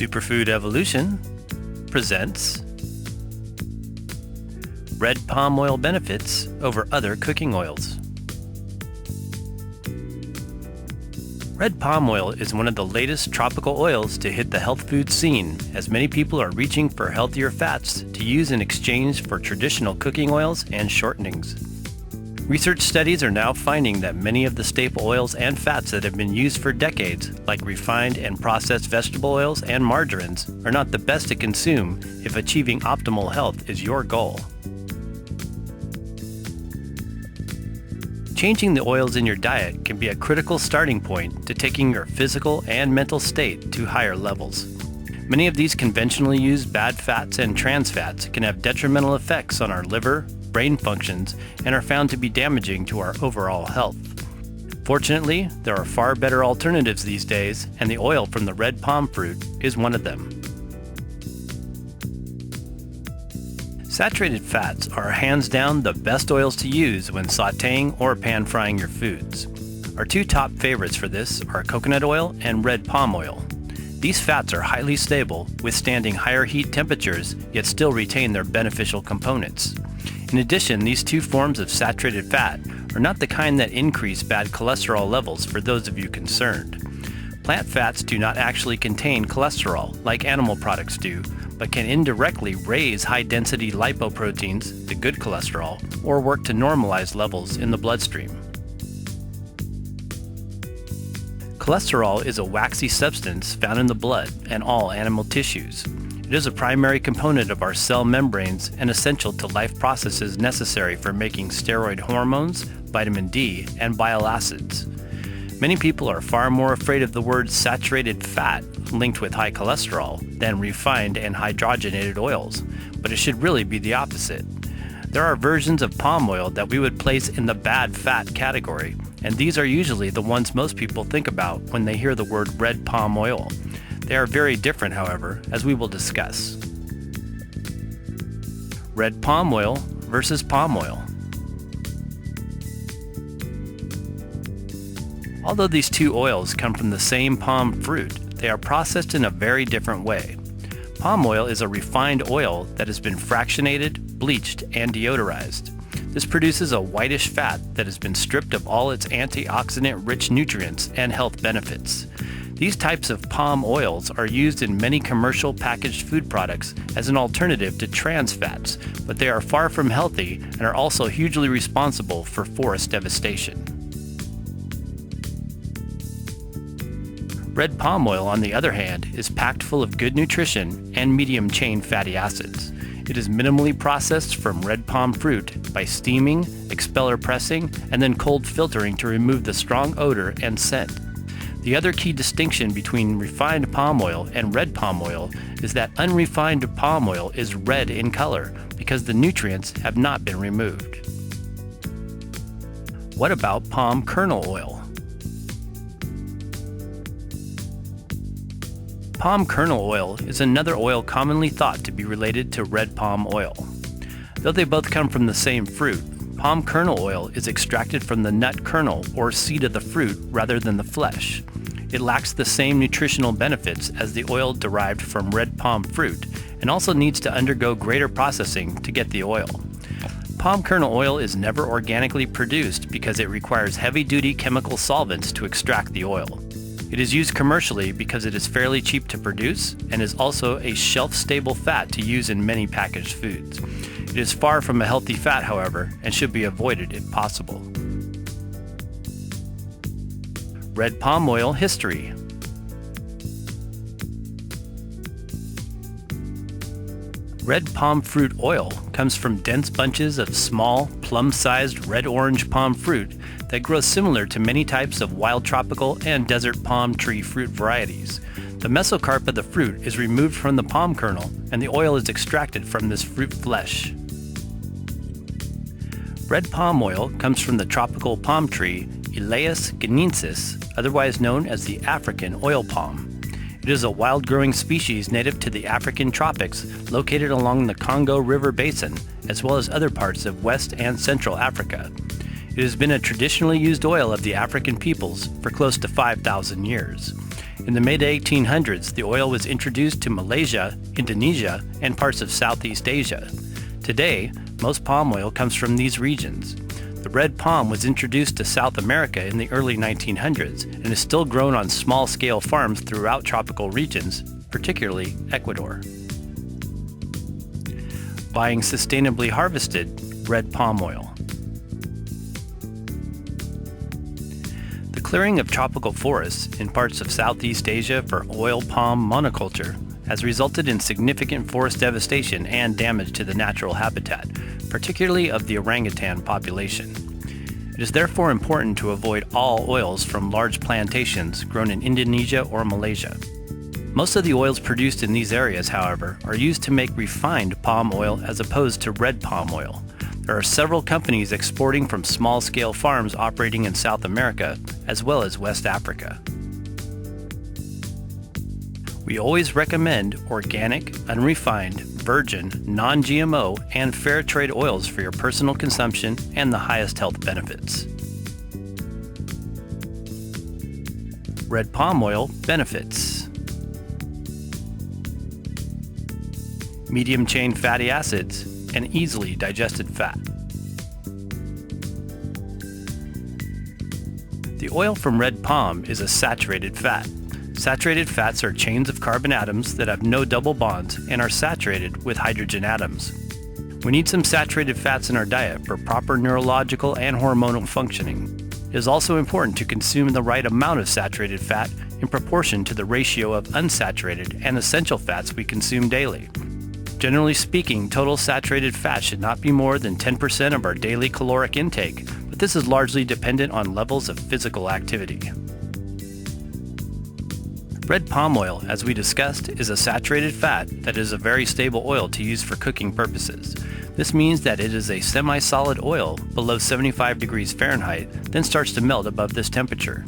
Superfood Evolution presents red palm oil benefits over other cooking oils. Red palm oil is one of the latest tropical oils to hit the health food scene, as many people are reaching for healthier fats to use in exchange for traditional cooking oils and shortenings. Research studies are now finding that many of the staple oils and fats that have been used for decades, like refined and processed vegetable oils and margarines, are not the best to consume if achieving optimal health is your goal. Changing the oils in your diet can be a critical starting point to taking your physical and mental state to higher levels. Many of these conventionally used bad fats and trans fats can have detrimental effects on our liver, brain functions, and are found to be damaging to our overall health. Fortunately, there are far better alternatives these days, and the oil from the red palm fruit is one of them. Saturated fats are hands down the best oils to use when sautéing or pan frying your foods. Our two top favorites for this are coconut oil and red palm oil. These fats are highly stable, withstanding higher heat temperatures, yet still retain their beneficial components. In addition, these two forms of saturated fat are not the kind that increase bad cholesterol levels for those of you concerned. Plant fats do not actually contain cholesterol like animal products do, but can indirectly raise high-density lipoproteins, the good cholesterol, or work to normalize levels in the bloodstream. Cholesterol is a waxy substance found in the blood and all animal tissues. It is a primary component of our cell membranes and essential to life processes necessary for making steroid hormones, vitamin D, and bile acids. Many people are far more afraid of the word saturated fat linked with high cholesterol than refined and hydrogenated oils, but it should really be the opposite. There are versions of palm oil that we would place in the bad fat category, and these are usually the ones most people think about when they hear the word red palm oil. They are very different, however, as we will discuss. Red palm oil versus palm oil. Although these two oils come from the same palm fruit, they are processed in a very different way. Palm oil is a refined oil that has been fractionated, bleached, and deodorized. This produces a whitish fat that has been stripped of all its antioxidant-rich nutrients and health benefits. These types of palm oils are used in many commercial packaged food products as an alternative to trans fats, but they are far from healthy and are also hugely responsible for forest devastation. Red palm oil, on the other hand, is packed full of good nutrition and medium-chain fatty acids. It is minimally processed from red palm fruit by steaming, expeller pressing, and then cold filtering to remove the strong odor and scent. The other key distinction between refined palm oil and red palm oil is that unrefined palm oil is red in color because the nutrients have not been removed. What about palm kernel oil? Palm kernel oil is another oil commonly thought to be related to red palm oil. Though they both come from the same fruit, palm kernel oil is extracted from the nut kernel or seed of the fruit rather than the flesh. It lacks the same nutritional benefits as the oil derived from red palm fruit and also needs to undergo greater processing to get the oil. Palm kernel oil is never organically produced because it requires heavy-duty chemical solvents to extract the oil. It is used commercially because it is fairly cheap to produce and is also a shelf-stable fat to use in many packaged foods. It is far from a healthy fat, however, and should be avoided if possible. Red palm oil history. Red palm fruit oil comes from dense bunches of small, plum-sized red-orange palm fruit that grows similar to many types of wild tropical and desert palm tree fruit varieties. The mesocarp of the fruit is removed from the palm kernel, and the oil is extracted from this fruit flesh. Red palm oil comes from the tropical palm tree Elaeis guineensis, otherwise known as the African oil palm. It is a wild-growing species native to the African tropics located along the Congo River basin, as well as other parts of West and Central Africa. It has been a traditionally used oil of the African peoples for close to 5,000 years. In the mid-1800s, the oil was introduced to Malaysia, Indonesia, and parts of Southeast Asia. Today, most palm oil comes from these regions. The red palm was introduced to South America in the early 1900s and is still grown on small-scale farms throughout tropical regions, particularly Ecuador. Buying sustainably harvested red palm oil. The clearing of tropical forests in parts of Southeast Asia for oil palm monoculture has resulted in significant forest devastation and damage to the natural habitat, particularly of the orangutan population. It is therefore important to avoid all oils from large plantations grown in Indonesia or Malaysia. Most of the oils produced in these areas, however, are used to make refined palm oil as opposed to red palm oil. There are several companies exporting from small-scale farms operating in South America as well as West Africa. We always recommend organic, unrefined, virgin, non-GMO, and fair trade oils for your personal consumption and the highest health benefits. Red palm oil benefits. Medium-chain fatty acids and easily digested fat. The oil from red palm is a saturated fat. Saturated fats are chains of carbon atoms that have no double bonds and are saturated with hydrogen atoms. We need some saturated fats in our diet for proper neurological and hormonal functioning. It is also important to consume the right amount of saturated fat in proportion to the ratio of unsaturated and essential fats we consume daily. Generally speaking, total saturated fat should not be more than 10% of our daily caloric intake, but this is largely dependent on levels of physical activity. Red palm oil, as we discussed, is a saturated fat that is a very stable oil to use for cooking purposes. This means that it is a semi-solid oil below 75 degrees Fahrenheit, then starts to melt above this temperature.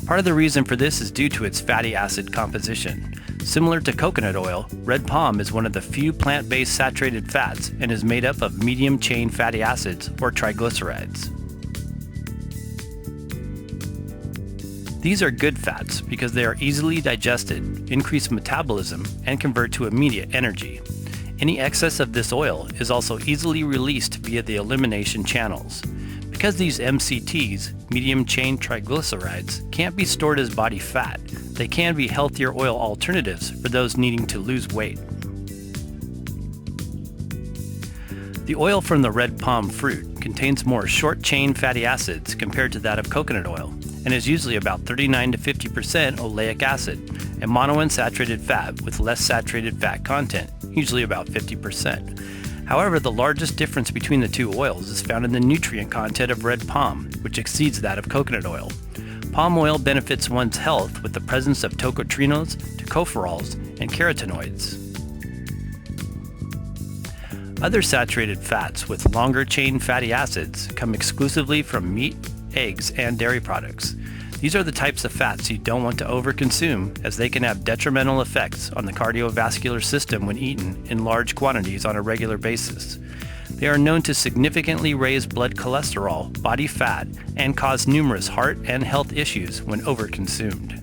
Part of the reason for this is due to its fatty acid composition. Similar to coconut oil, red palm is one of the few plant-based saturated fats and is made up of medium-chain fatty acids or triglycerides. These are good fats because they are easily digested, increase metabolism, and convert to immediate energy. Any excess of this oil is also easily released via the elimination channels. Because these MCTs, medium-chain triglycerides, can't be stored as body fat, they can be healthier oil alternatives for those needing to lose weight. The oil from the red palm fruit contains more short-chain fatty acids compared to that of coconut oil, and is usually about 39 to 50% oleic acid, and monounsaturated fat with less saturated fat content, usually about 50%. However, the largest difference between the two oils is found in the nutrient content of red palm, which exceeds that of coconut oil. Palm oil benefits one's health with the presence of tocotrienols, tocopherols, and carotenoids. Other saturated fats with longer chain fatty acids come exclusively from meat, eggs, and dairy products. These are the types of fats you don't want to overconsume, as they can have detrimental effects on the cardiovascular system when eaten in large quantities on a regular basis. They are known to significantly raise blood cholesterol, body fat, and cause numerous heart and health issues when overconsumed.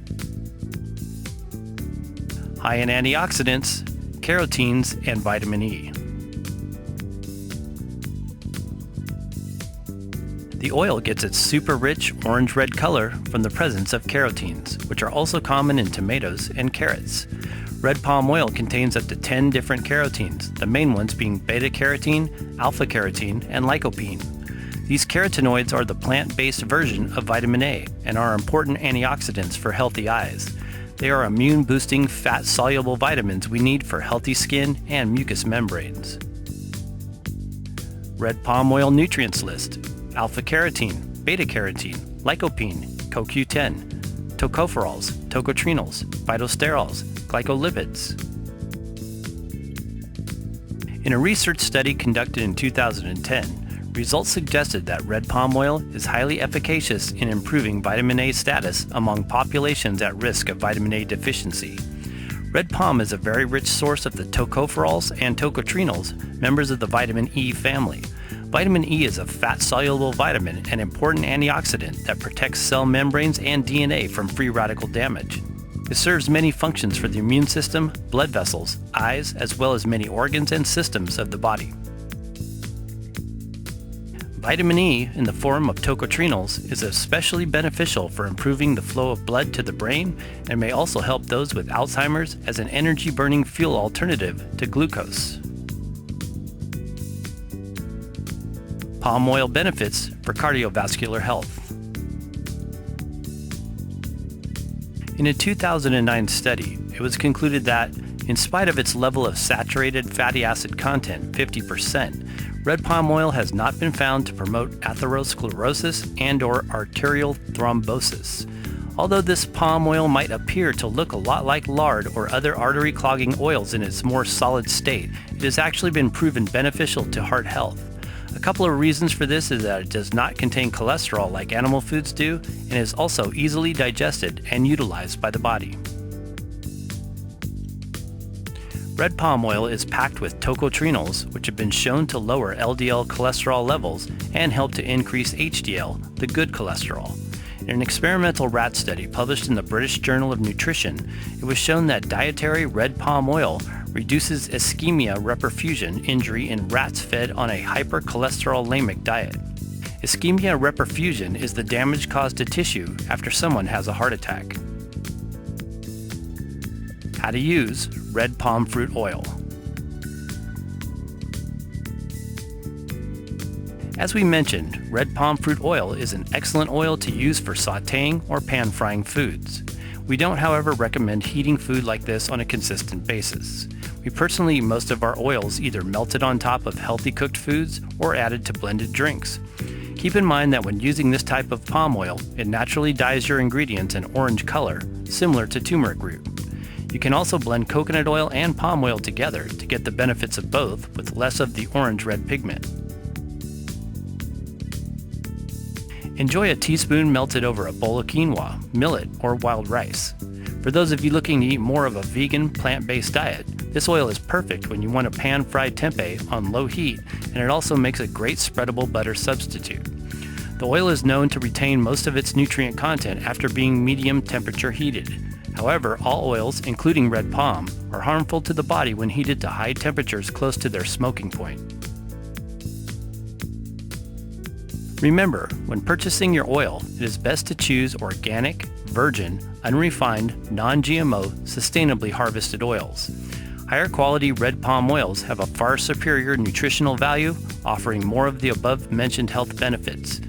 High in antioxidants, carotenes, and vitamin E. The oil gets its super rich orange-red color from the presence of carotenes, which are also common in tomatoes and carrots. Red palm oil contains up to 10 different carotenes, the main ones being beta-carotene, alpha-carotene, and lycopene. These carotenoids are the plant-based version of vitamin A and are important antioxidants for healthy eyes. They are immune-boosting, fat-soluble vitamins we need for healthy skin and mucous membranes. Red palm oil nutrients list: alpha-carotene, beta-carotene, lycopene, CoQ10, tocopherols, tocotrienols, phytosterols, glycolipids. In a research study conducted in 2010, results suggested that red palm oil is highly efficacious in improving vitamin A status among populations at risk of vitamin A deficiency. Red palm is a very rich source of the tocopherols and tocotrienols, members of the vitamin E family. Vitamin E is a fat-soluble vitamin and important antioxidant that protects cell membranes and DNA from free radical damage. It serves many functions for the immune system, blood vessels, eyes, as well as many organs and systems of the body. Vitamin E, in the form of tocotrienols, is especially beneficial for improving the flow of blood to the brain and may also help those with Alzheimer's as an energy-burning fuel alternative to glucose. Palm oil benefits for cardiovascular health. In a 2009 study, it was concluded that, in spite of its level of saturated fatty acid content, 50%, red palm oil has not been found to promote atherosclerosis and/or arterial thrombosis. Although this palm oil might appear to look a lot like lard or other artery-clogging oils in its more solid state, it has actually been proven beneficial to heart health. A couple of reasons for this is that it does not contain cholesterol like animal foods do, and is also easily digested and utilized by the body. Red palm oil is packed with tocotrienols, which have been shown to lower LDL cholesterol levels and help to increase HDL, the good cholesterol. In an experimental rat study published in the British Journal of Nutrition, it was shown that dietary red palm oil reduces ischemia reperfusion injury in rats fed on a hypercholesterolemic diet. Ischemia reperfusion is the damage caused to tissue after someone has a heart attack. How to use red palm fruit oil. As we mentioned, red palm fruit oil is an excellent oil to use for sautéing or pan frying foods. We don't, however, recommend heating food like this on a consistent basis. We personally eat most of our oils either melted on top of healthy cooked foods or added to blended drinks. Keep in mind that when using this type of palm oil, it naturally dyes your ingredients an orange color, similar to turmeric root. You can also blend coconut oil and palm oil together to get the benefits of both with less of the orange-red pigment. Enjoy a teaspoon melted over a bowl of quinoa, millet, or wild rice. For those of you looking to eat more of a vegan, plant-based diet, this oil is perfect when you want a pan-fried tempeh on low heat, and it also makes a great spreadable butter substitute. The oil is known to retain most of its nutrient content after being medium temperature heated. However, all oils, including red palm, are harmful to the body when heated to high temperatures close to their smoking point. Remember, when purchasing your oil, it is best to choose organic, virgin, unrefined, non-GMO, sustainably harvested oils. Higher quality red palm oils have a far superior nutritional value, offering more of the above-mentioned health benefits.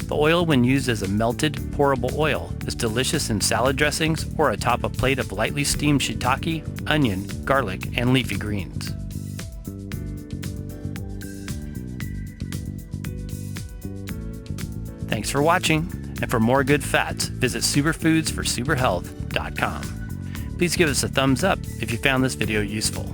The oil, when used as a melted, pourable oil, is delicious in salad dressings or atop a plate of lightly steamed shiitake, onion, garlic, and leafy greens. Thanks for watching, and for more good fats, visit superfoodsforsuperhealth.com. Please give us a thumbs up if you found this video useful.